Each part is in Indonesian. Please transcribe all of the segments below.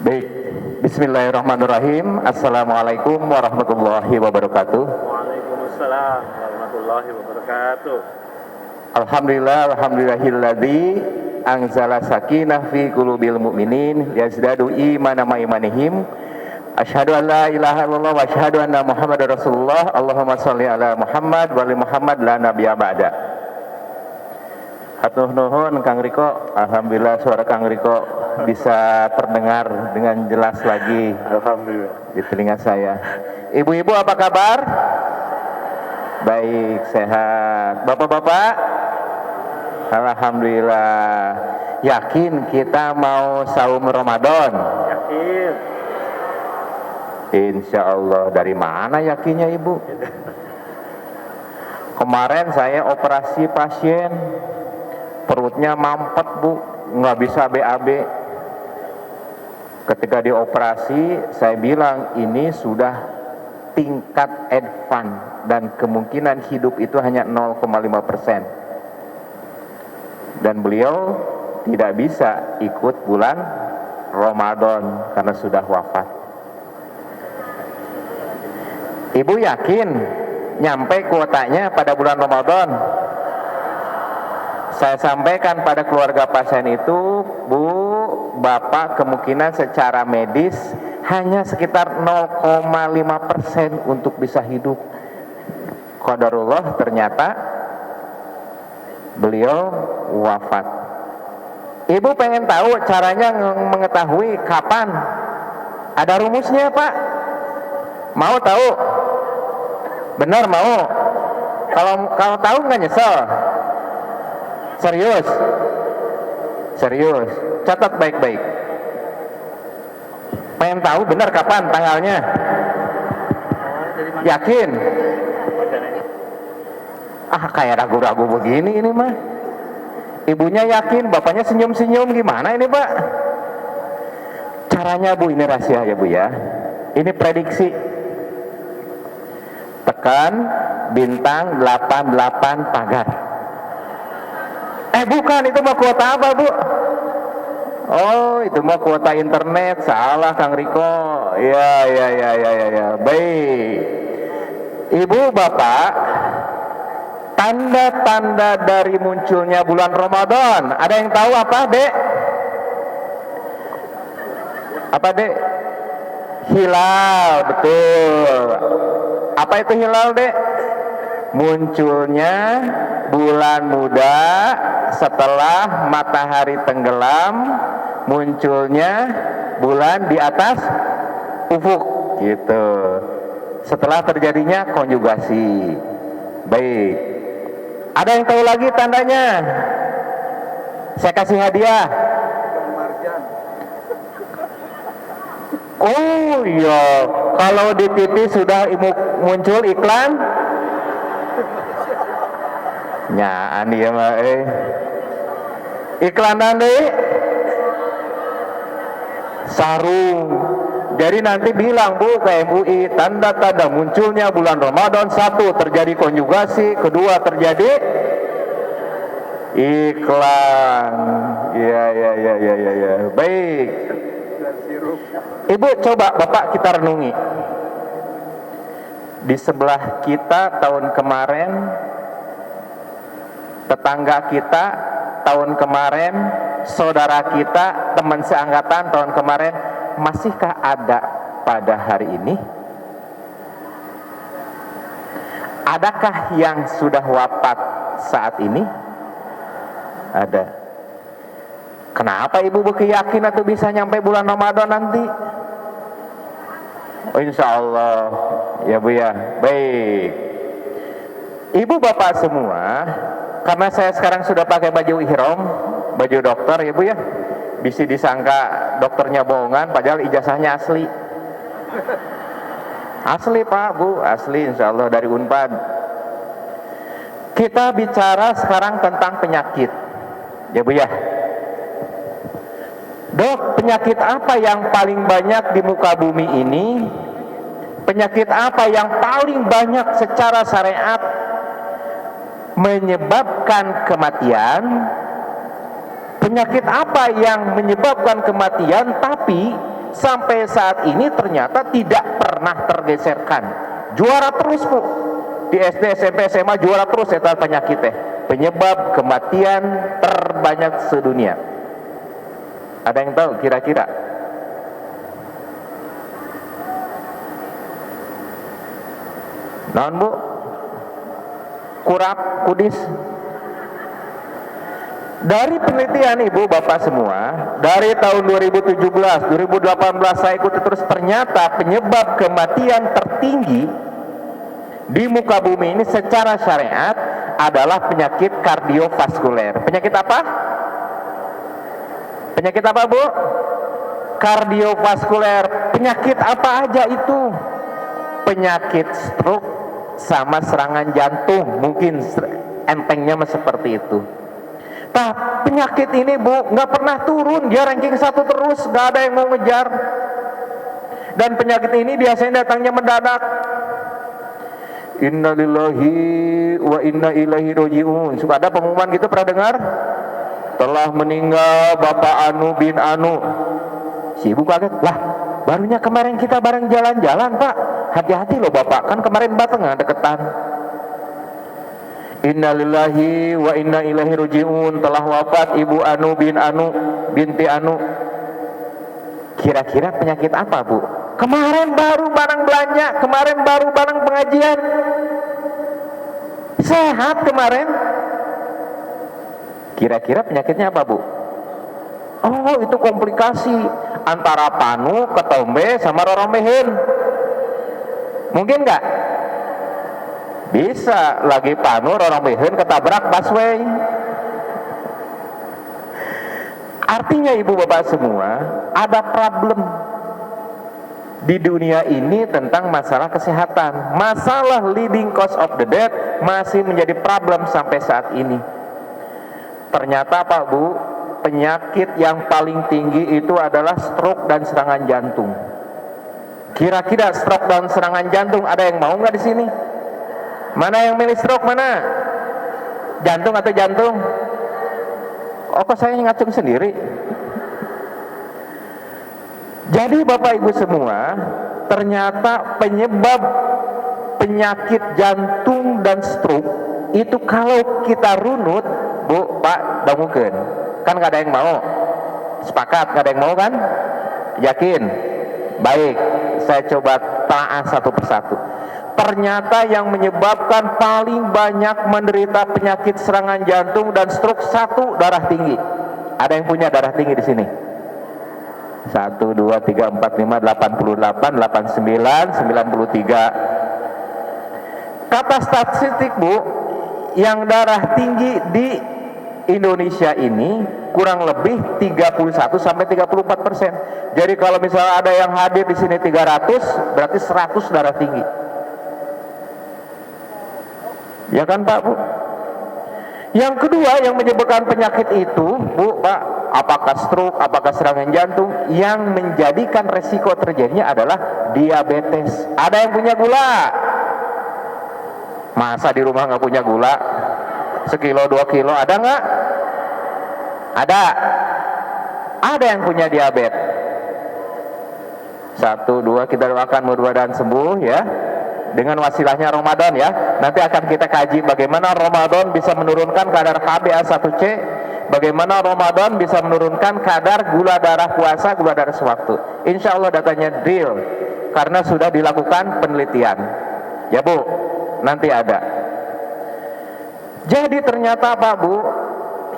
Baik, bismillahirrahmanirrahim. Assalamualaikum warahmatullahi wabarakatuh. Waalaikumsalam warahmatullahi wabarakatuh. Alhamdulillahilladzi anzala sakinah fi qulubil mu'minin yazdadu imanan ma imanihim. Asyhadu an la ilaha illallah wa asyhadu anna Muhammadar Rasulullah. Allahumma shalli ala Muhammad wa ali Muhammad la nabiyya ba'da. Hatur nuhun Kang Riko. Alhamdulillah suara Kang Riko bisa terdengar dengan jelas lagi. Alhamdulillah. Di telinga saya. Ibu-ibu apa kabar? Baik, sehat. Bapak-bapak? Alhamdulillah. Yakin kita mau saum Ramadan? Yakin. Insya Allah. Dari mana yakinnya ibu? Kemarin saya operasi pasien, perutnya mampet bu, nggak bisa BAB. Ketika dioperasi, saya bilang ini sudah tingkat advance dan kemungkinan hidup itu hanya 0,5%. Dan beliau tidak bisa ikut bulan Ramadan karena sudah wafat. Ibu yakin nyampe kuotanya pada bulan Ramadan? Saya sampaikan pada keluarga pasien itu, Bu, Bapak kemungkinan secara medis hanya sekitar 0,5% untuk bisa hidup. Qadarullah ternyata beliau wafat. Ibu pengen tahu caranya mengetahui kapan? Ada rumusnya Pak? Mau tahu? Benar mau? Kalau tahu nggak nyesel? Serius? Serius? Catat baik-baik. Pengen tahu benar kapan tanggalnya? Yakin? Kayak ragu-ragu begini ini mah. Ibunya yakin, bapaknya senyum-senyum, gimana ini Pak? Caranya Bu, ini rahasia ya Bu ya. Ini prediksi. Tekan bintang 88 pagar. Bukan, itu mah kuota apa Bu? Oh, itu mah kuota internet. Salah Kang Riko. Ya. Baik. Ibu bapak, tanda-tanda dari munculnya bulan Ramadan, ada yang tahu apa Dek? Apa Dek? Hilal, betul. Apa itu hilal Dek? Munculnya bulan muda setelah matahari tenggelam, munculnya bulan di atas ufuk gitu. Setelah terjadinya konjugasi. Baik. Ada yang tahu lagi tandanya? Saya kasih hadiah. Oh iya, kalau di TV sudah muncul iklan nyaan dia mah iklanan deh sarung. Jadi nanti bilang Bu ke MUI, tanda-tanda munculnya bulan Ramadan: 1, terjadi konjugasi; 2, terjadi iklan. Ya. Baik. Ibu coba Bapak kita renungi. Di sebelah kita tahun kemarin, tetangga kita tahun kemarin, saudara kita, teman seangkatan tahun kemarin, masihkah ada pada hari ini? Adakah yang sudah wafat saat ini? Ada. Kenapa ibu berkeyakin atau bisa nyampe bulan Ramadan nanti? Oh, insya Allah ya Bu ya. Baik. Ibu bapak semua, karena saya sekarang sudah pakai baju ihram, baju dokter ya Bu ya, bisa disangka dokternya bohongan padahal ijazahnya asli. Asli Pak Bu, asli insya Allah dari Unpad. Kita bicara sekarang tentang penyakit ya Bu ya. Dok, penyakit apa yang paling banyak di muka bumi ini? Penyakit apa yang paling banyak secara syariat menyebabkan kematian? Penyakit apa yang menyebabkan kematian tapi sampai saat ini ternyata tidak pernah tergeserkan. Juara terus Bu. Di SD, SMP, SMA juara terus eta penyakit teh. Penyebab kematian terbanyak sedunia. Ada yang tahu kira-kira? Naon Bu? Kurap, kudis. Dari penelitian Ibu Bapak semua, dari tahun 2017, 2018 saya ikuti terus, ternyata penyebab kematian tertinggi di muka bumi ini secara syariat adalah penyakit kardiovaskuler. Penyakit apa? Penyakit apa Bu? Kardiovaskuler. Penyakit apa aja itu? Penyakit stroke sama serangan jantung, mungkin entengnya seperti itu. Nah, penyakit ini Bu nggak pernah turun, dia ranking 1 terus, nggak ada yang mau ngejar. Dan penyakit ini biasanya datangnya mendadak. Innalillahi wa inna ilaihi raji'un. Suka ada pengumuman gitu, pernah dengar? Telah meninggal Bapak Anu bin Anu. Si ibu kaget, lah barunya kemarin kita bareng jalan-jalan Pak. Hati-hati loh Bapak, kan kemarin barengan deketan. Innalillahi wa inna ilaihi raji'un. Telah wafat Ibu Anu bin Anu binti Anu. Kira-kira penyakit apa Bu? Kemarin baru barang belanja, kemarin baru barang pengajian. Sehat kemarin. Kira-kira penyakitnya apa Bu? Oh, itu komplikasi antara panu, ketombe, sama roromehin. Mungkin nggak? Bisa, lagi panu, roromehin, ketabrak busway. Artinya Ibu Bapak semua, ada problem di dunia ini tentang masalah kesehatan. Masalah leading cause of the death masih menjadi problem sampai saat ini. Ternyata Pak Bu, penyakit yang paling tinggi itu adalah stroke dan serangan jantung. Kira-kira stroke dan serangan jantung ada yang mau nggak di sini? Mana yang milih stroke, mana? Jantung atau jantung? Oh, kok saya ngacung sendiri? Jadi Bapak Ibu semua, ternyata penyebab penyakit jantung dan stroke itu kalau kita runut, Bu, Pak, dangukeun. Kan gak ada yang mau. Sepakat, gak ada yang mau kan? Yakin? Baik, saya coba taah satu persatu. Ternyata yang menyebabkan paling banyak menderita penyakit serangan jantung dan stroke, satu, darah tinggi. Ada yang punya darah tinggi di sini? 1, 2, 3, 4, 5, 88, 89, 93. Kata statistik Bu, yang darah tinggi di Indonesia ini kurang lebih 31 sampai 34%. Jadi kalau misalnya ada yang hadir di sini 300, berarti 100 darah tinggi. Ya kan Pak Bu? Yang kedua yang menyebabkan penyakit itu Bu, Pak, apakah stroke, apakah serangan jantung, yang menjadikan resiko terjadinya adalah diabetes. Ada yang punya gula? Masa di rumah nggak punya gula? Sekilo 2 kilo ada nggak? Ada. Ada yang punya diabetes. 1, 2, kita doakan mudah-mudahan sembuh ya. Dengan wasilahnya Ramadan ya. Nanti akan kita kaji bagaimana Ramadan bisa menurunkan kadar HbA1c, bagaimana Ramadan bisa menurunkan kadar gula darah puasa, gula darah sewaktu. Insya Allah datanya real, karena sudah dilakukan penelitian. Ya Bu, nanti ada. Jadi ternyata Pak Bu,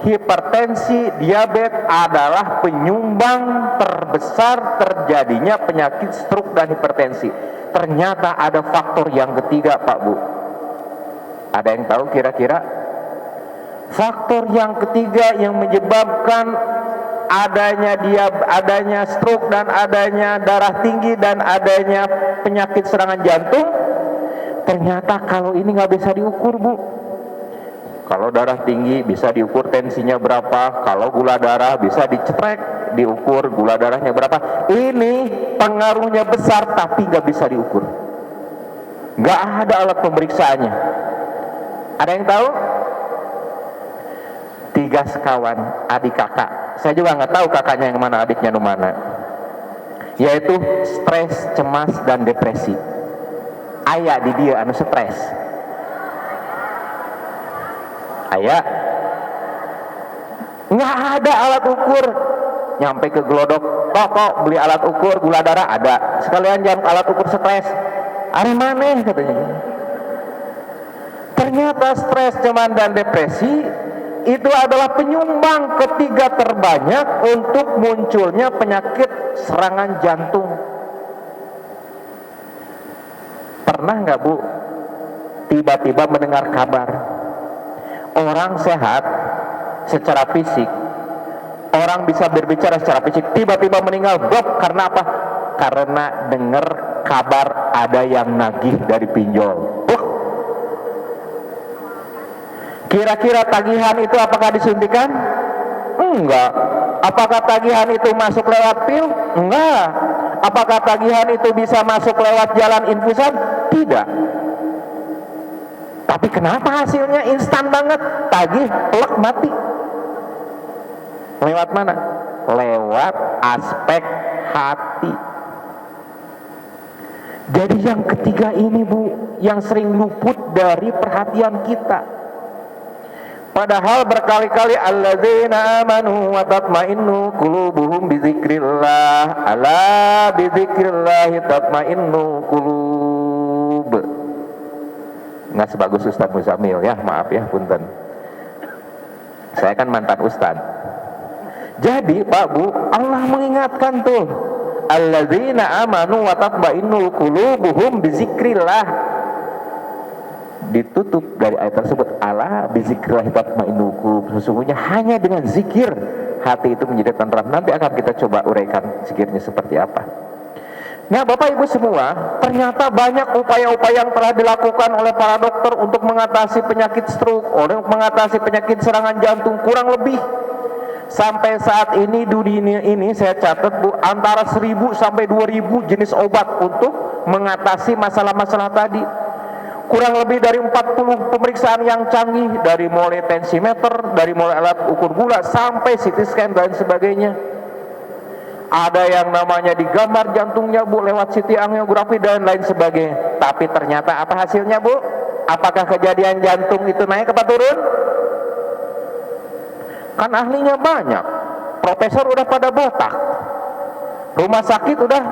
hipertensi, diabetes adalah penyumbang terbesar terjadinya penyakit stroke dan hipertensi. Ternyata ada faktor yang ketiga Pak Bu. Ada yang tahu kira-kira? Faktor yang ketiga yang menyebabkan adanya stroke dan adanya darah tinggi dan adanya penyakit serangan jantung, ternyata kalau ini nggak bisa diukur Bu. Kalau darah tinggi bisa diukur tensinya berapa, kalau gula darah bisa dicetrek, diukur gula darahnya berapa. Ini pengaruhnya besar tapi nggak bisa diukur. Nggak ada alat pemeriksaannya. Ada yang tahu? 3 sekawan, adik kakak. Saya juga nggak tahu kakaknya yang mana, adiknya yang mana. yaitu stres, cemas, dan depresi. Aya di dia anu stres. Aya. Nggak ada alat ukur. Nyampe ke Glodok, kok beli alat ukur gula darah ada. Sekalian jangan alat ukur stres. Are maneh katanya. Ternyata stres, cemas, dan depresi itu adalah penyumbang ketiga terbanyak untuk munculnya penyakit serangan jantung. Pernah nggak Bu tiba-tiba mendengar kabar orang sehat secara fisik, orang bisa berbicara secara fisik, tiba-tiba meninggal karena apa? Karena dengar kabar ada yang nagih dari pinjol. Kira-kira tagihan itu apakah disuntikan? Enggak. Apakah tagihan itu masuk lewat pil? Enggak. Apakah tagihan itu bisa masuk lewat jalan infusan? Tidak. Tapi kenapa hasilnya instan banget? Tagih, plek, mati. Lewat mana? Lewat aspek hati. Jadi yang ketiga ini Bu, yang sering luput dari perhatian kita. Padahal berkali-kali alladzina amanu wa tatmainnu qulubuhum bizikrillah, ala bizikrillah tatmainnu qulub. Nggak sebagus Ustaz Muzamil ya, maaf ya, punten. Saya kan mantan Ustaz. Jadi Pak Bu, Allah mengingatkan tuh, alladzina amanu wa tatmainnu qulubuhum bizikrillah. Ditutup dari ayat tersebut, ala bizikrillah tatma'innul qulub. Sesungguhnya hanya dengan zikir hati itu menjadi tenteram. Nanti akan kita coba uraikan zikirnya seperti apa. Nah Bapak Ibu semua, ternyata banyak upaya-upaya yang telah dilakukan oleh para dokter untuk mengatasi penyakit stroke, untuk mengatasi penyakit serangan jantung. Kurang lebih sampai saat ini dunia ini saya catat Bu, antara 1000 sampai 2000 jenis obat untuk mengatasi masalah-masalah tadi. Kurang lebih dari 40 pemeriksaan yang canggih, dari mulai tensimeter, dari mulai alat ukur gula sampai CT scan dan sebagainya. Ada yang namanya digambar jantungnya Bu lewat CT angiografi dan lain sebagainya. Tapi ternyata apa hasilnya Bu? Apakah kejadian jantung itu naik apa turun? Kan ahlinya banyak. Profesor udah pada botak, rumah sakit udah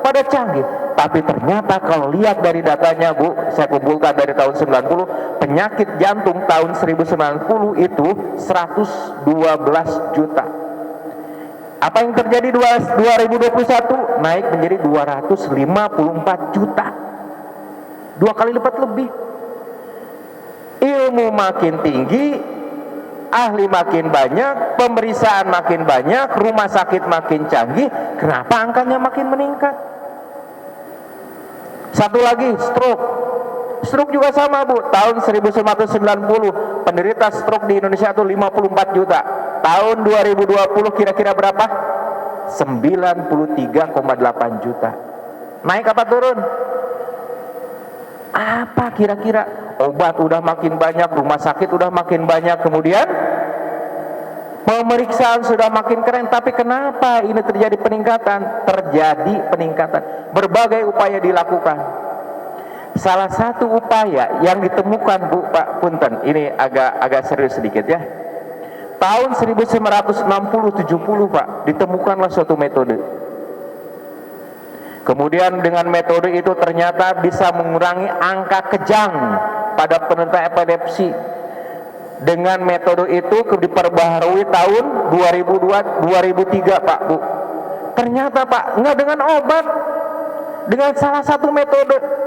pada canggih. Tapi ternyata kalau lihat dari datanya Bu, saya kumpulkan dari tahun 90, penyakit jantung tahun 1090 itu 112 juta. Apa yang terjadi 2021? Naik menjadi 254 juta. 2 kali lipat lebih. Ilmu makin tinggi, ahli makin banyak, pemeriksaan makin banyak, rumah sakit makin canggih. Kenapa angkanya makin meningkat? Satu lagi, stroke. Stroke juga sama Bu, tahun 1990 penderita stroke di Indonesia itu 54 juta. Tahun 2020 kira-kira berapa? 93,8 juta. Naik apa turun? Apa kira-kira? Obat udah makin banyak, rumah sakit udah makin banyak, kemudian pemeriksaan sudah makin keren. Tapi kenapa ini terjadi peningkatan? Terjadi peningkatan, berbagai upaya dilakukan. Salah satu upaya yang ditemukan Bu, Pak Punten, ini agak serius sedikit ya. Tahun 1960-70 Pak, ditemukanlah suatu metode. Kemudian dengan metode itu ternyata bisa mengurangi angka kejang pada penderita epilepsi. Dengan metode itu diperbaharui tahun 2003 Pak Bu. Ternyata Pak, nggak dengan obat, dengan salah satu metode.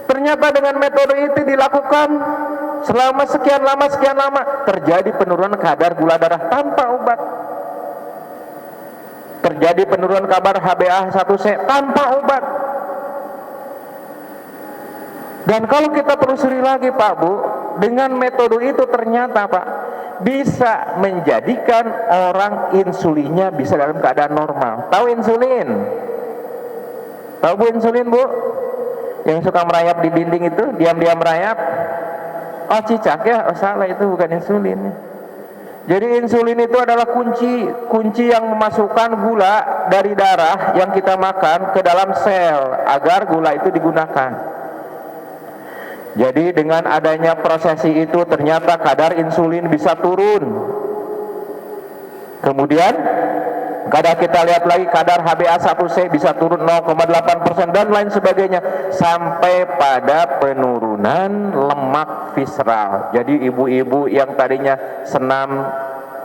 Ternyata dengan metode itu dilakukan selama sekian lama terjadi penurunan kadar gula darah tanpa obat. Terjadi penurunan kadar HbA1c tanpa obat. Dan kalau kita telusuri lagi Pak Bu, dengan metode itu ternyata Pak bisa menjadikan orang insulinnya bisa dalam keadaan normal. Tahu insulin? Tahu Bu insulin Bu? Yang suka merayap di dinding itu, diam-diam merayap. Oh cicak ya, oh salah, itu bukan insulin. Jadi insulin itu adalah kunci yang memasukkan gula dari darah yang kita makan ke dalam sel agar gula itu digunakan. Jadi dengan adanya prosesi itu ternyata kadar insulin bisa turun. Kemudian kadar kita lihat lagi kadar HbA1c bisa turun 0,8% dan lain sebagainya sampai pada penurunan lemak visceral. Jadi ibu-ibu yang tadinya senam,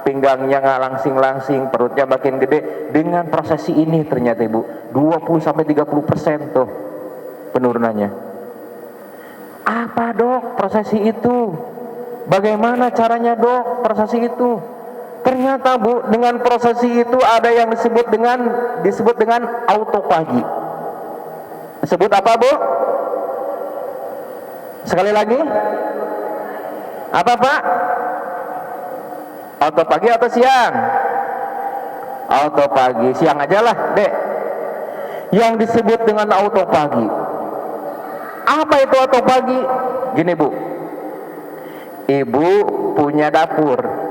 pinggangnya nggak langsing-langsing, perutnya makin gede, dengan prosesi ini ternyata ibu 20-30% tuh penurunannya. Apa dok prosesi itu? Bagaimana caranya dok prosesi itu? Ternyata bu, dengan prosesi itu ada yang disebut dengan autofagi. Disebut apa bu? Sekali lagi, apa pak? Autofagi atau siang? Autofagi, siang aja lah dek. Yang disebut dengan autofagi. Apa itu autofagi? Gini bu, ibu punya dapur.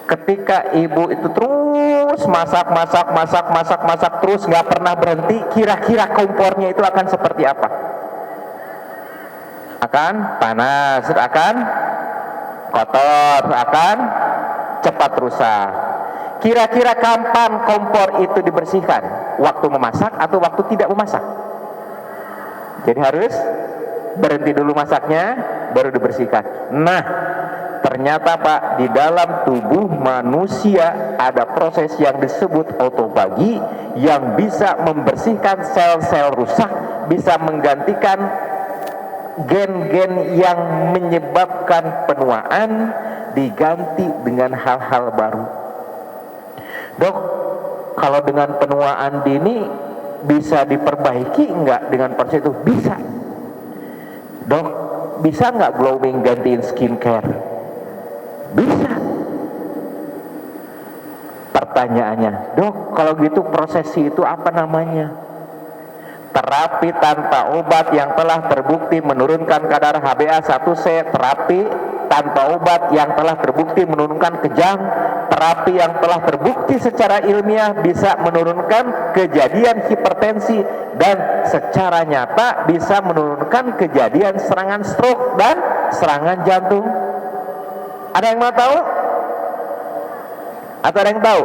Ketika ibu itu terus masak terus nggak pernah berhenti, kira-kira kompornya itu akan seperti apa? Akan panas, akan kotor, akan cepat rusak. Kira-kira kapan kompor itu dibersihkan? Waktu memasak atau waktu tidak memasak? Jadi harus berhenti dulu masaknya baru dibersihkan. Nah, ternyata Pak, di dalam tubuh manusia ada proses yang disebut autofagi yang bisa membersihkan sel-sel rusak, bisa menggantikan gen-gen yang menyebabkan penuaan, diganti dengan hal-hal baru. Dok, kalau dengan penuaan dini bisa diperbaiki enggak dengan proses itu? Bisa. Dok, bisa enggak glowing gantiin skincare? Bisa. Pertanyaannya, dok, kalau gitu prosesi itu apa namanya? Terapi tanpa obat yang telah terbukti menurunkan kadar HbA1c, terapi tanpa obat yang telah terbukti menurunkan kejang, terapi yang telah terbukti secara ilmiah bisa menurunkan kejadian hipertensi dan secara nyata bisa menurunkan kejadian serangan stroke dan serangan jantung. Ada yang mau tahu? Atau ada yang tahu?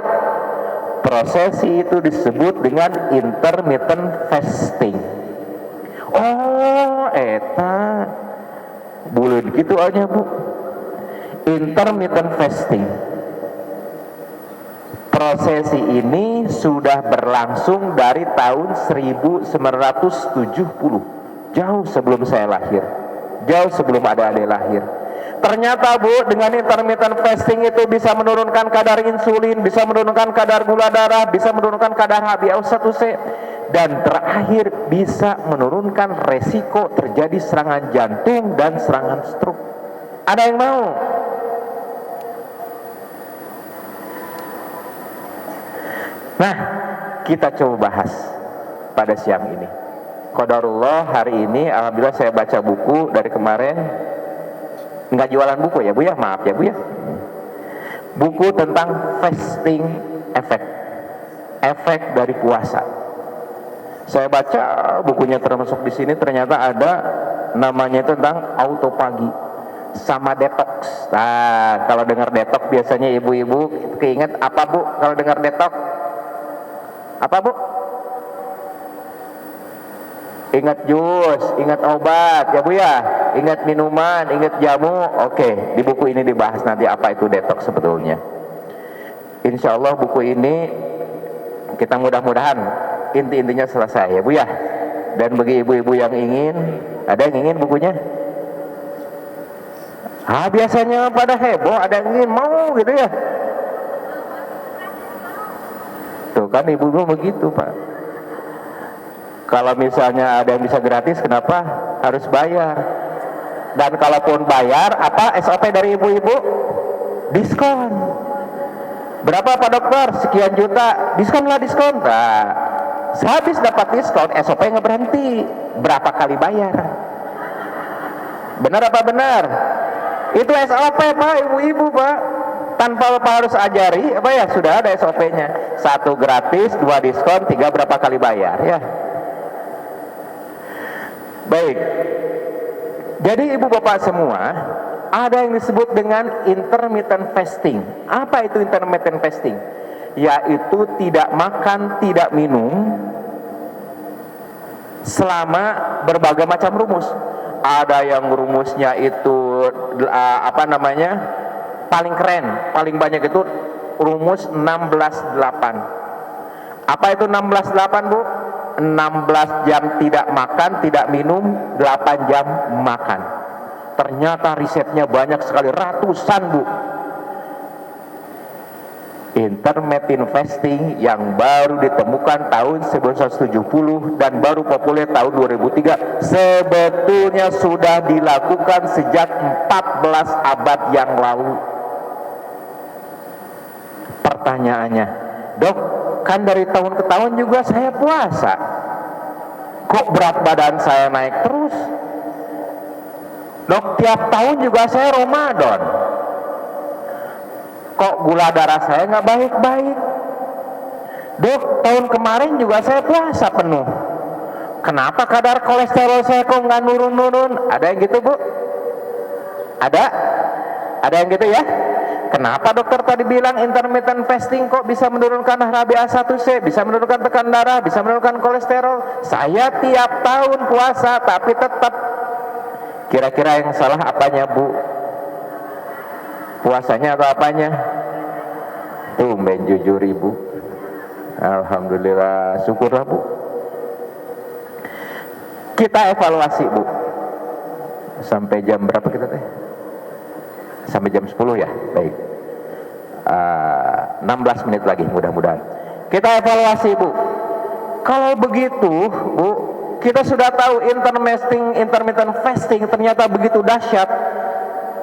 Prosesi itu disebut dengan intermittent fasting. Oh, eta bulan gitu aja bu. Intermittent fasting. Prosesi ini sudah berlangsung dari tahun 1970, jauh sebelum saya lahir, jauh sebelum adik-adik lahir. Ternyata bu, dengan intermittent fasting itu bisa menurunkan kadar insulin, bisa menurunkan kadar gula darah, bisa menurunkan kadar HbA1c, dan terakhir bisa menurunkan resiko terjadi serangan jantung dan serangan stroke. Ada yang mau? Nah, kita coba bahas pada siang ini. Qadarullah, hari ini alhamdulillah saya baca buku dari kemarin. Nggak jualan buku ya bu ya, maaf ya bu ya. Buku tentang fasting efek dari puasa. Saya baca bukunya termasuk di sini, ternyata ada namanya tentang autofagi sama detox. Nah, kalau dengar detox biasanya ibu-ibu keinget apa bu? Kalau dengar detox apa bu? Ingat jus, ingat obat ya bu ya, ingat minuman, ingat jamu. Oke, di buku ini dibahas nanti apa itu detox sebetulnya. Insya Allah buku ini kita mudah-mudahan inti-intinya selesai ya bu ya. Dan bagi ibu-ibu yang ingin, ada yang ingin bukunya? Biasanya pada heboh, ada yang ingin mau gitu ya. Tuh kan ibu-ibu begitu pak. Kalau misalnya ada yang bisa gratis, kenapa harus bayar? Dan kalaupun bayar, apa SOP dari ibu-ibu? Diskon. Berapa Pak Dokter? Sekian juta. Diskon lah, diskon. Nah, sehabis dapat diskon, SOP nggak berhenti. Berapa kali bayar? Benar apa benar? Itu SOP Pak, ibu-ibu Pak. Tanpa Bapak harus ajari, apa ya, sudah ada SOP-nya. 1 gratis, 2 diskon, 3 berapa kali bayar ya. Baik. Jadi ibu bapak semua, ada yang disebut dengan intermittent fasting. Apa itu intermittent fasting? Yaitu tidak makan, tidak minum selama berbagai macam rumus. Ada yang rumusnya itu paling keren, paling banyak itu rumus 16-8. Apa itu 16-8 Bu? 16 jam tidak makan, tidak minum, 8 jam makan. Ternyata risetnya banyak sekali, ratusan Bu. Intermittent fasting yang baru ditemukan tahun 1970 dan baru populer tahun 2003 sebetulnya sudah dilakukan sejak 14 abad yang lalu. Pertanyaannya, Dok, kan dari tahun ke tahun juga saya puasa, kok berat badan saya naik terus? Dok, tiap tahun juga saya Ramadan, kok gula darah saya nggak baik-baik? Dok, tahun kemarin juga saya puasa penuh, kenapa kadar kolesterol saya kok nggak nurun-nurun? Ada yang gitu Bu? Ada yang gitu ya? Kenapa dokter tadi bilang intermittent fasting kok bisa menurunkan HbA1c, bisa menurunkan tekanan darah, bisa menurunkan kolesterol? Saya tiap tahun puasa tapi tetap. Kira-kira yang salah apanya Bu? Puasanya atau apanya? Tumben jujur Ibu. Alhamdulillah, syukurlah Bu. Kita evaluasi Bu. Sampai jam berapa kita teh? Sampai jam 10 ya, baik. 16 menit lagi mudah-mudahan. Kita evaluasi Bu. Kalau begitu Bu, kita sudah tahu intermittent fasting ternyata begitu dahsyat,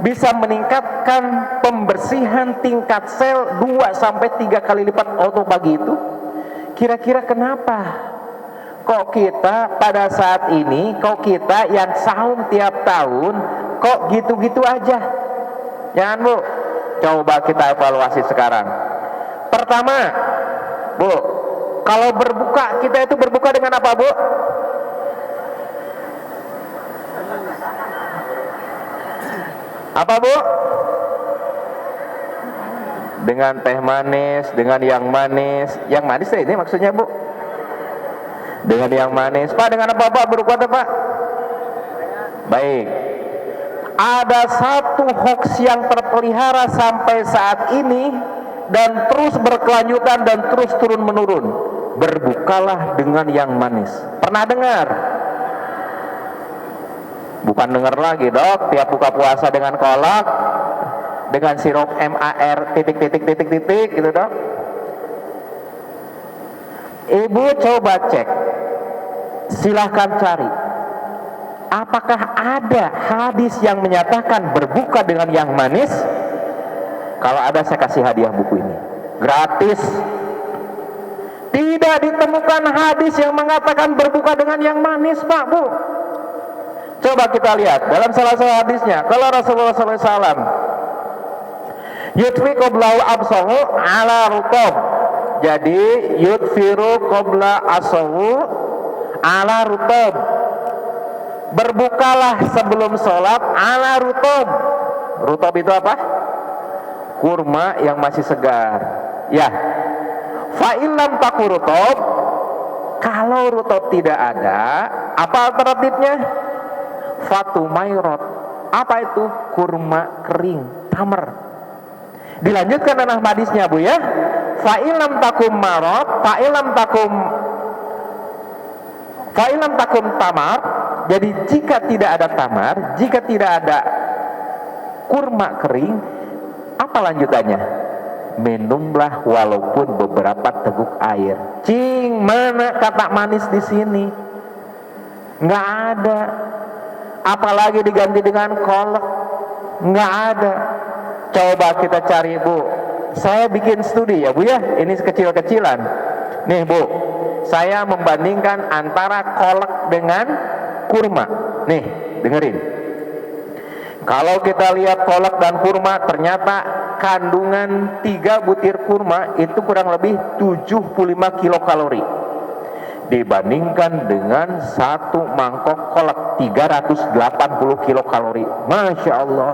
bisa meningkatkan pembersihan tingkat sel 2-3 kali lipat autobagi itu. Kira-kira kenapa kok kita pada saat ini, kok kita yang saum tiap tahun kok gitu-gitu aja? Jangan Bu, coba kita evaluasi sekarang. Pertama Bu, kalau berbuka, kita itu berbuka dengan apa Bu? Apa Bu? Dengan teh manis, dengan yang manis. Yang manis ini maksudnya Bu? Dengan yang manis. Pak, dengan apa Pak berbuka Pak? Baik. Ada satu hoax yang terpelihara sampai saat ini dan terus berkelanjutan dan terus turun menurun. Berbukalah dengan yang manis. Pernah dengar? Bukan dengar lagi Dok, tiap buka puasa dengan kolak, dengan sirup MAR titik gitu Dok. Ibu coba cek, silahkan cari, apakah ada hadis yang menyatakan berbuka dengan yang manis? Kalau ada saya kasih hadiah buku ini gratis. Tidak ditemukan hadis yang mengatakan berbuka dengan yang manis Pak Bu. Coba kita lihat dalam salah satu hadisnya, kalau Rasulullah SAW yutfi qoblau absahu ala rutob, jadi yutfiru qobla asahu ala rutob, berbukalah sebelum sholat ala rutob. Rutob itu apa? Kurma yang masih segar ya. Fa'ilam taku rutob, kalau rutob tidak ada, apa alternatifnya? Fatumairot, apa itu? Kurma kering, tamar. Dilanjutkan dengan hadisnya Bu ya. Fa'ilam takum marot, fa'ilam takum tamar. Jadi jika tidak ada tamar, jika tidak ada kurma kering, apa lanjutannya? Minumlah walaupun beberapa teguk air. Cing, mana kata manis di sini? Nggak ada. Apalagi diganti dengan kolak, nggak ada. Coba kita cari Bu. Saya bikin studi ya Bu ya, ini kecil-kecilan. Nih Bu, saya membandingkan antara kolak dengan kurma. Nih, dengerin. Kalau kita lihat kolak dan kurma, ternyata kandungan 3 butir kurma itu kurang lebih 75 kilokalori dibandingkan dengan 1 mangkok kolak 380 kilokalori. Masya Allah.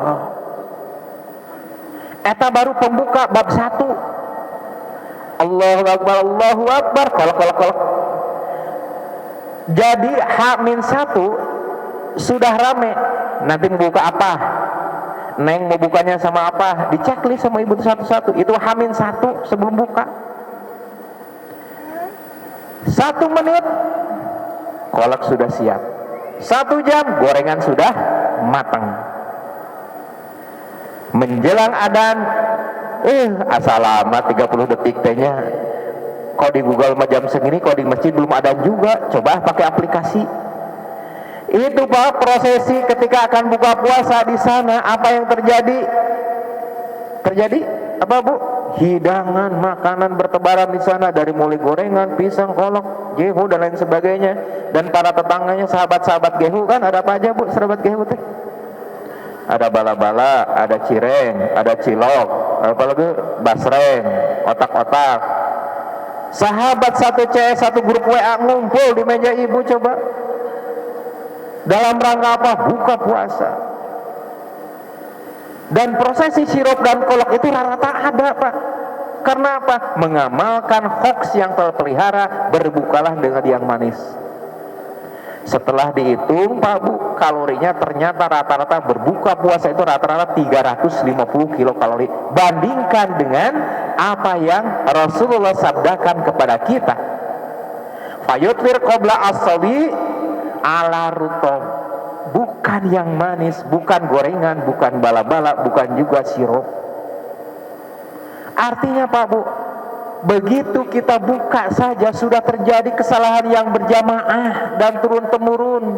Eta baru pembuka bab 1. Allahu Akbar, Allahu Akbar, kolak. Jadi H-1 sudah rame. Nanti mau buka apa? Neng mau bukanya sama apa? Diceklis sama ibu satu-satu. Itu H-1 sebelum buka. 1 menit kolak sudah siap. 1 jam gorengan sudah matang. Menjelang adzan, asalamat 30 detik tehnya. Kok di Google mah jam segini, kok di masjid belum adzan juga. Coba pakai aplikasi. Itu Pak, prosesi ketika akan buka puasa di sana, apa yang terjadi? Terjadi apa Bu? Hidangan makanan bertebaran di sana, dari mulai gorengan, pisang, kolak, gehu dan lain sebagainya. Dan para tetangganya, sahabat-sahabat gehu kan ada apa aja Bu? Sahabat gehu teh? Ada bala-bala, ada cireng, ada cilok, apalagi basreng, otak-otak. Sahabat satu CS, satu grup WA ngumpul di meja ibu coba. Dalam rangka apa? Buka puasa. Dan prosesi sirup dan kolak itu rata-rata ada Pak. Karena apa? Mengamalkan hoax yang terpelihara, berbukalah dengan yang manis. Setelah dihitung Pak Bu, kalorinya ternyata rata-rata berbuka puasa itu rata-rata 350 kilokalori. Bandingkan dengan apa yang Rasulullah sabdakan kepada kita. Fayutfir qabla as-sabi ala rutob. Bukan yang manis, bukan gorengan, bukan bala-bala, bukan juga sirup. Artinya Pak Bu, begitu kita buka saja sudah terjadi kesalahan yang berjamaah dan turun-temurun.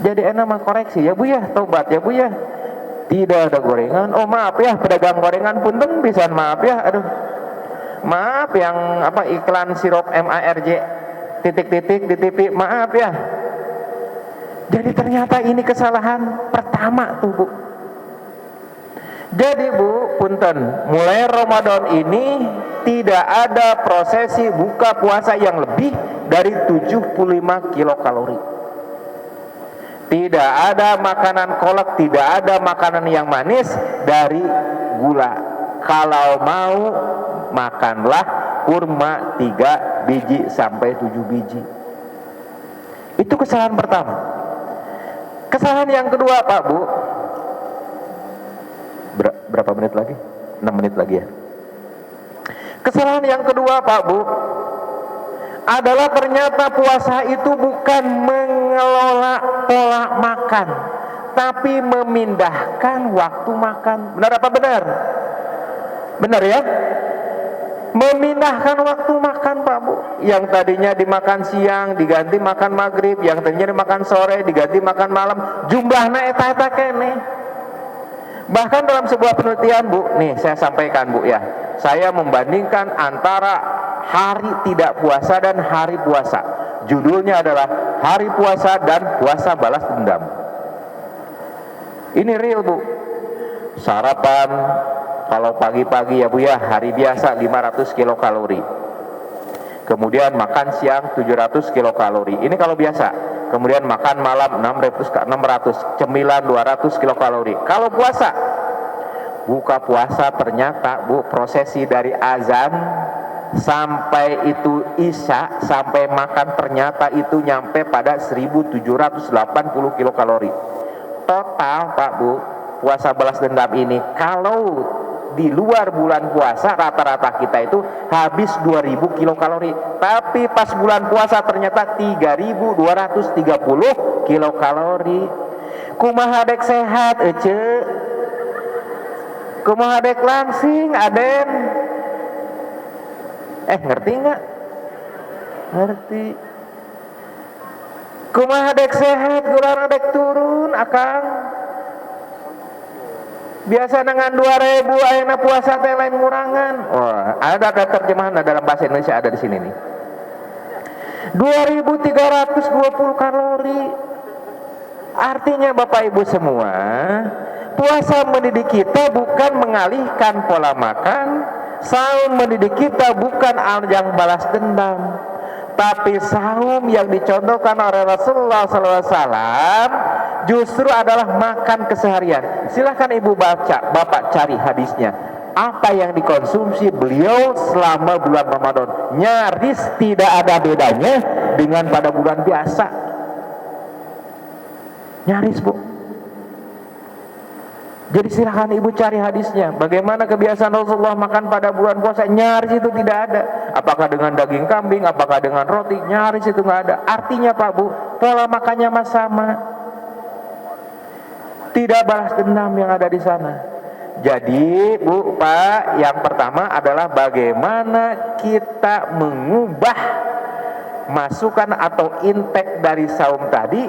Jadi enak mah koreksi ya Bu ya, tobat ya Bu ya. Tidak ada gorengan. Oh maaf ya, pedagang gorengan punten bisa maaf ya. Aduh. Maaf yang apa iklan sirup MARJ titik-titik di TV, maaf ya. Jadi ternyata ini kesalahan pertama tuh Bu. Jadi Bu, punten, mulai Ramadan ini tidak ada prosesi buka puasa yang lebih dari 75 kilokalori. Tidak ada makanan kolak, tidak ada makanan yang manis dari gula. Kalau mau, makanlah kurma 3 biji sampai 7 biji. Itu kesalahan pertama. Kesalahan yang kedua Pak Bu, berapa menit lagi? 6 menit lagi ya. Kesalahan yang kedua Pak Bu adalah ternyata puasa itu bukan mengelola pola makan, tapi memindahkan waktu makan. Benar apa benar? Benar ya? Memindahkan waktu makan Pak Bu. Yang tadinya dimakan siang diganti makan maghrib, yang tadinya dimakan sore diganti makan malam. Jumlahnya eta-eta kene. Bahkan dalam sebuah penelitian Bu, nih saya sampaikan Bu ya, saya membandingkan antara hari tidak puasa dan hari puasa. Judulnya adalah hari puasa dan puasa balas dendam. Ini real Bu. Sarapan kalau pagi-pagi ya Bu ya, hari biasa 500 kilokalori. Kemudian makan siang 700 kilokalori. Ini kalau biasa. Kemudian makan malam 600, cemilan 200 kilokalori. Kalau puasa, buka puasa ternyata Bu, prosesi dari azan sampai itu isya sampai makan ternyata itu nyampe pada 1780 kilokalori. Total Pak Bu, puasa balas dendam ini kalau di luar bulan puasa rata-rata kita itu habis 2000 kilokalori, tapi pas bulan puasa ternyata 3230 kilokalori. Kumaha dek sehat ece, kumaha dek langsing Aden. Ngerti nggak? Ngerti. Kumaha dek sehat, gula dek turun akang. Biasa dengan 2000 ayeuna puasa teh lain ngurangan. Wah, ada terjemahan dalam bahasa Indonesia ada di sini nih. 2320 kalori. Artinya Bapak Ibu semua, puasa mendidik kita bukan mengalihkan pola makan, saum mendidik kita bukan ajang balas dendam, tapi saum yang dicontohkan oleh Rasulullah SAW justru adalah makan keseharian. Silahkan Ibu baca, Bapak cari hadisnya. Apa yang dikonsumsi beliau selama bulan Ramadan nyaris tidak ada bedanya dengan pada bulan biasa. Nyaris, Bu. Jadi silahkan Ibu cari hadisnya. Bagaimana kebiasaan Rasulullah makan pada bulan puasa? Nyaris itu tidak ada. Apakah dengan daging kambing, apakah dengan roti? Nyaris itu nggak ada. Artinya Pak Bu, pola makannya sama. Tidak balas dendam yang ada di sana. Jadi Bu, Pak, yang pertama adalah bagaimana kita mengubah masukan atau intake dari saum tadi,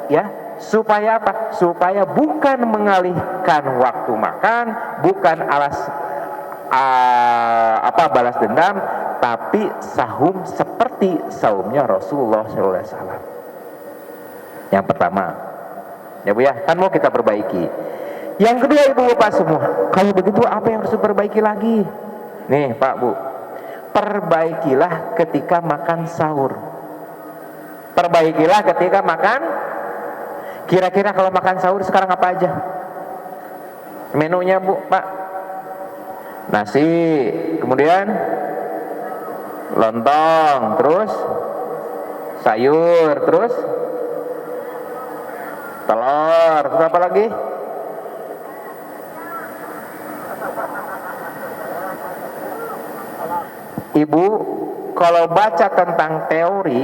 ya, supaya apa? Supaya bukan mengalihkan waktu makan, bukan balas dendam, tapi sahum seperti saumnya Rasulullah SAW. Yang pertama, ya Bu ya, kan mau kita perbaiki. Yang kedua Ibu Bapak semua, kalau begitu apa yang harus diperbaiki lagi? Nih Pak Bu, perbaikilah ketika makan sahur. Perbaikilah ketika makan. Kira-kira kalau makan sahur sekarang apa aja menunya Bu, Pak? Nasi, kemudian lontong, terus sayur, terus telur, terus apa lagi? Ibu, kalau baca tentang teori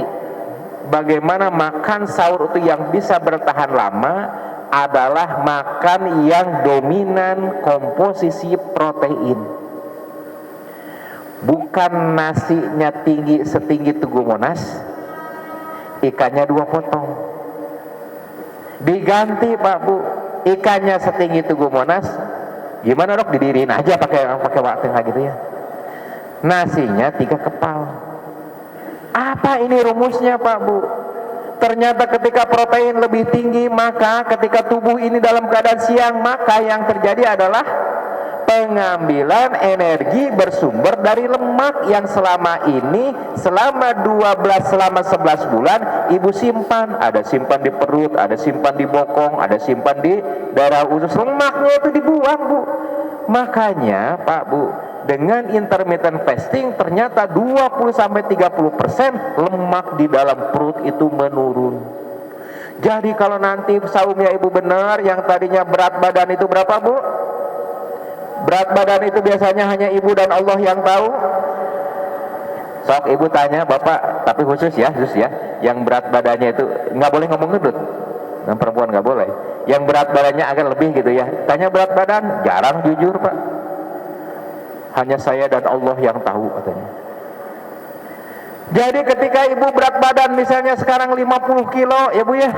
bagaimana makan sahur itu yang bisa bertahan lama adalah makan yang dominan komposisi protein. Bukan nasinya tinggi setinggi Tugu Monas, ikannya 2 potong. Diganti Pak Bu, ikannya setinggi Tugu Monas, gimana Dok, didiriin aja pakai waktu gitu ya. Nasinya 3 kepal. Apa ini rumusnya Pak Bu? Ternyata ketika protein lebih tinggi, maka ketika tubuh ini dalam keadaan siang, maka yang terjadi adalah pengambilan energi bersumber dari lemak yang selama ini, selama 11 bulan Ibu simpan. Ada simpan di perut, ada simpan di bokong, ada simpan di daerah usus. Lemaknya itu dibuang Bu. Makanya Pak Bu, dengan intermittent fasting ternyata 20-30% lemak di dalam perut itu menurun. Jadi kalau nanti saumnya Ibu benar, yang tadinya berat badan itu berapa Bu? Berat badan itu biasanya hanya Ibu dan Allah yang tahu. Sok Ibu tanya Bapak, tapi khusus ya, yang berat badannya itu nggak boleh ngomong gendut, yang perempuan nggak boleh. Yang berat badannya agak lebih gitu ya, tanya berat badan, jarang jujur Pak. Hanya saya dan Allah yang tahu katanya. Jadi ketika Ibu berat badan misalnya sekarang 50 kilo ya Bu ya,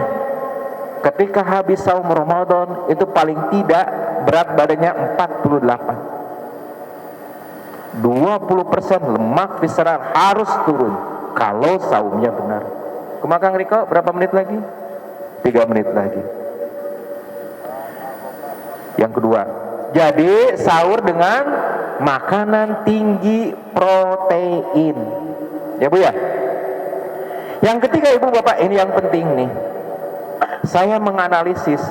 ketika habis saum Ramadan itu paling tidak berat badannya 48. 20% lemak visceral harus turun kalau saumnya benar. Kemakang Riko berapa menit lagi? 3 menit lagi. Yang kedua, jadi sahur dengan makanan tinggi protein, ya Bu ya. Yang ketiga Ibu Bapak, ini yang penting nih. Saya menganalisis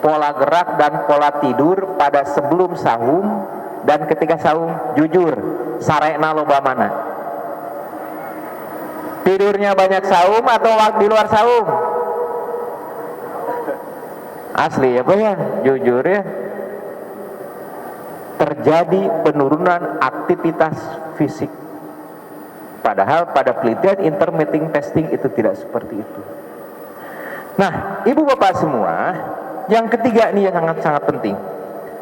pola gerak dan pola tidur pada sebelum saum dan ketika saum. Jujur, sarena loba mana? Tidurnya banyak saum atau di luar saum? Asli ya Pak ya, jujur ya. Terjadi penurunan aktivitas fisik. Padahal pada penelitian intermittent fasting itu tidak seperti itu. Nah, Ibu Bapak semua, yang ketiga ini yang sangat penting.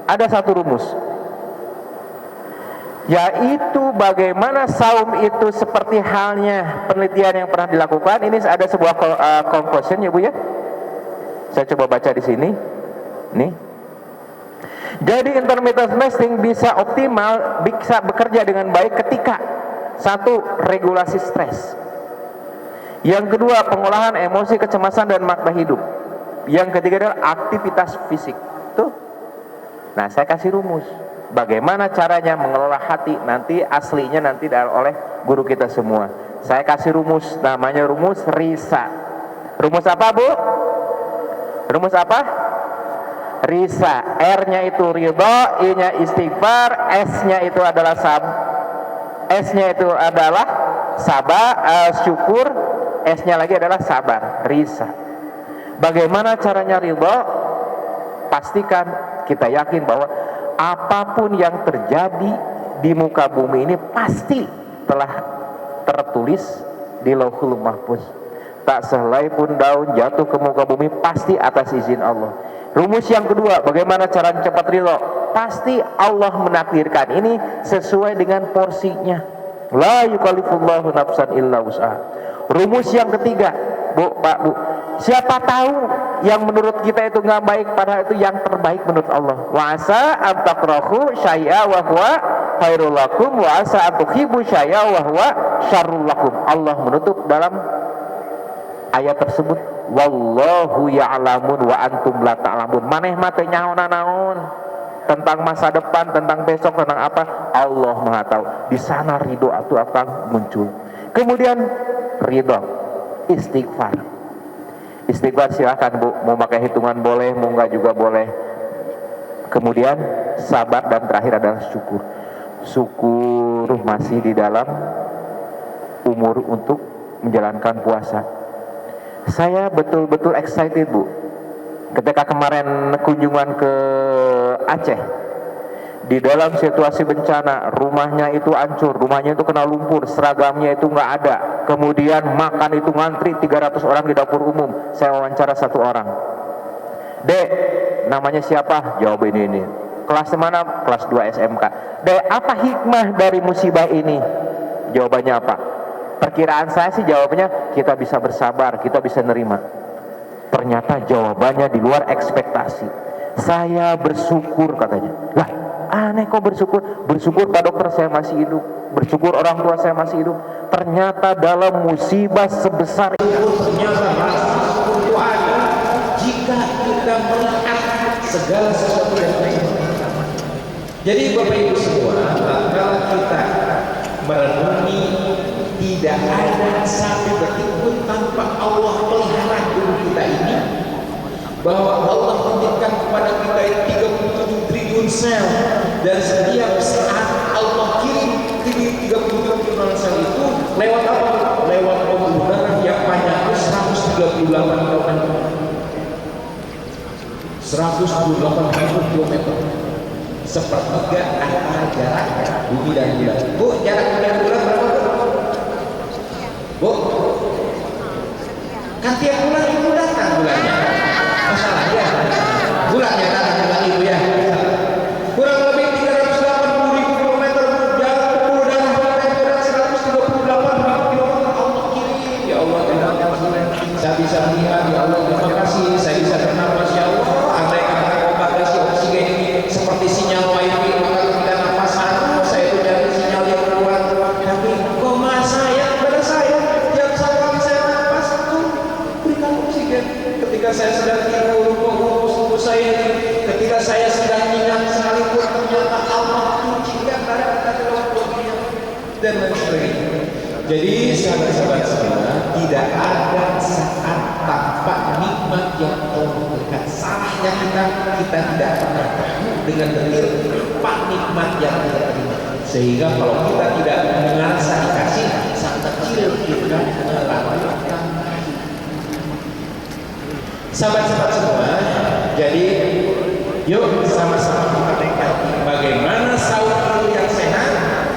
Ada satu rumus, yaitu bagaimana saum itu seperti halnya penelitian yang pernah dilakukan. Ini ada sebuah conclusion ya Bu ya. Saya coba baca di sini. Nih. Jadi intermittent fasting bisa optimal, bisa bekerja dengan baik ketika 1. Regulasi stres. Yang kedua, pengolahan emosi, kecemasan dan makna hidup. Yang ketiga adalah aktivitas fisik. Tuh. Nah, saya kasih rumus. Bagaimana caranya mengelola hati nanti aslinya nanti oleh guru kita semua. Saya kasih rumus, namanya rumus RISA. Rumus apa, Bu? Rumus apa? RISA. R-nya itu ridha, I-nya istighfar, S-nya itu adalah syukur, S-nya lagi adalah sabar. RISA. Bagaimana caranya ridha? Pastikan kita yakin bahwa apapun yang terjadi di muka bumi ini pasti telah tertulis di Lauhul Mahfuz. Tak sehelai pun daun jatuh ke muka bumi pasti atas izin Allah. Rumus yang kedua, bagaimana cara cepat ridho? Pasti Allah menakdirkan ini sesuai dengan porsinya. La yukallifullahu nafsan illa wus'aha. Rumus yang ketiga, Bu, Pak, Bu, siapa tahu yang menurut kita itu nggak baik, padahal itu yang terbaik menurut Allah. Wa asa an takrahu syai'a wa huwa khairul lakum wa asa an tuhibbu syai'a wa huwa syarrul lakum. Allah menutup dalam ayat tersebut, wallahu ya'lamun wa antum la ta'lamun. Maneh mah teu nyaona-naon tentang masa depan, tentang besok, tentang apa, Allah Maha tahu. Di sana ridho itu akan muncul. Kemudian ridho, istighfar. Istighfar silahkan, Bu, mau pakai hitungan boleh, mau enggak juga boleh. Kemudian sabar, dan terakhir adalah syukur. Syukur masih di dalam umur untuk menjalankan puasa. Saya betul-betul excited, Bu, ketika kemarin kunjungan ke Aceh. Di dalam situasi bencana, rumahnya itu hancur, rumahnya itu kena lumpur, seragamnya itu nggak ada. Kemudian makan itu ngantri 300 orang di dapur umum. Saya wawancara satu orang. Dek, namanya siapa? Jawab ini. Kelas mana? Kelas 2 SMK. Dek, apa hikmah dari musibah ini? Jawabannya apa? Perkiraan saya sih jawabannya, kita bisa bersabar, kita bisa nerima. Ternyata jawabannya di luar ekspektasi. Saya bersyukur, katanya. Lah, aneh kok bersyukur? Bersyukur Pak Dokter saya masih hidup, bersyukur orang tua saya masih hidup. Ternyata dalam musibah sebesar itu, ternyata rasa syukur ada jika kita melihat segala sesuatu yang baik. Jadi Bapak Ibu semua, kalau kita merenungi, tidak ada satu detik pun tanpa Allah pelihara diri kita ini, bahwa Allah titipkan kepada kita 37 triliun sel, dan setiap saat Allah kirim 37 triliun sel itu lewat apa? Lewat pembuluh darah yang panjangnya 138 km. 128 km. Sepertiga antara jarak bumi dan bulan. Bu, jarak bumi dan bulan berapa? Bu, kan tiap bulan itu datang bulannya. Masalahnya bulannya datang bulan itu ya. Kurang lebih 380.000 km jarak pembuluh darah kita itu, dan 138.000 km Allah kirim. Ya Allah, saya bisa melihat, ya Allah terima kasih, saya bisa bernafas, ya Allah. Andai kata bagasi oksigen ini seperti sinyal wifi, maka tidak nafas saya itu dari sinyal yang keluar. Tapi kok saya kepada saya, tiap kali saya nafas itu berikan oksigen. Ketika saya sedang tidur, tubuh saya ini, ketika saya sedang nyenyak sekalipun, ternyata Allah cucikan darah kita ke dalam tubuhnya, dan lain sebagainya. Jadi sahabat-sahabat sekalian, tidak ada saat tanpa nikmat yang Allah berikan. Salahnya kita tidak pernah tahu dengan detil apa nikmat yang kita terima. Sehingga kalau kita tidak merasa dikasih, saat kecil kita melakukan. Sahabat-sahabat semua, jadi yuk sama-sama kita dekati bagaimana sahur itu yang sehat,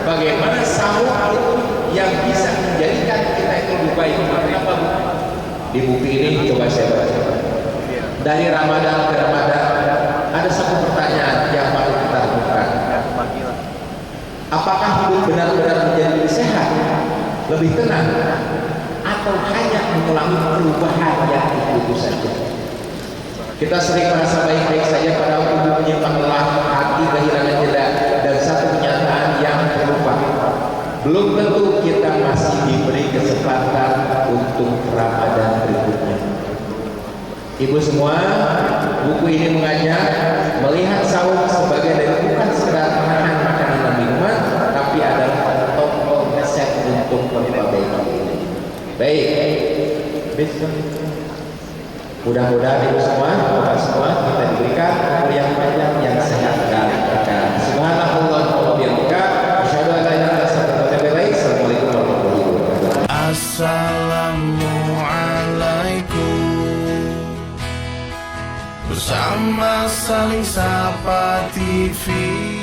bagaimana sahur itu yang bisa menjadikan kita itu lebih baik. Kenapa, Bu? Di buku ini coba saya baca. Dari Ramadan ke Ramadan ada satu pertanyaan yang perlu kita lakukan. Apakah hidup benar-benar menjadi lebih sehat, lebih tenang, atau hanya mengalami perubahan yang itu saja? Kita sering merasa baik-baik saja pada tubuh menyimpang lelah, hati kehilangan jeda, dan satu kenyataan yang terlupa. Belum tentu kita masih diberi kesempatan untuk Ramadan berikutnya. Ibu semua, buku ini mengajak melihat saum sebagai dari bukan sekedar menahan makanan dan minuman, tapi adalah tombol reset untuk memperbaiki. Baik, mudah-mudahan ibu semua, bapak semua, kita diberikan umur yang panjang, yang sehat dan berkah. Subhanallah wa bihamdika, asyhadu an la ilaha illa anta, astaghfiruka wa atubu ilaik. Assalamualaikum warahmatullahi wabarakatuh. Assalamualaikum. Bersama saling sapa TV.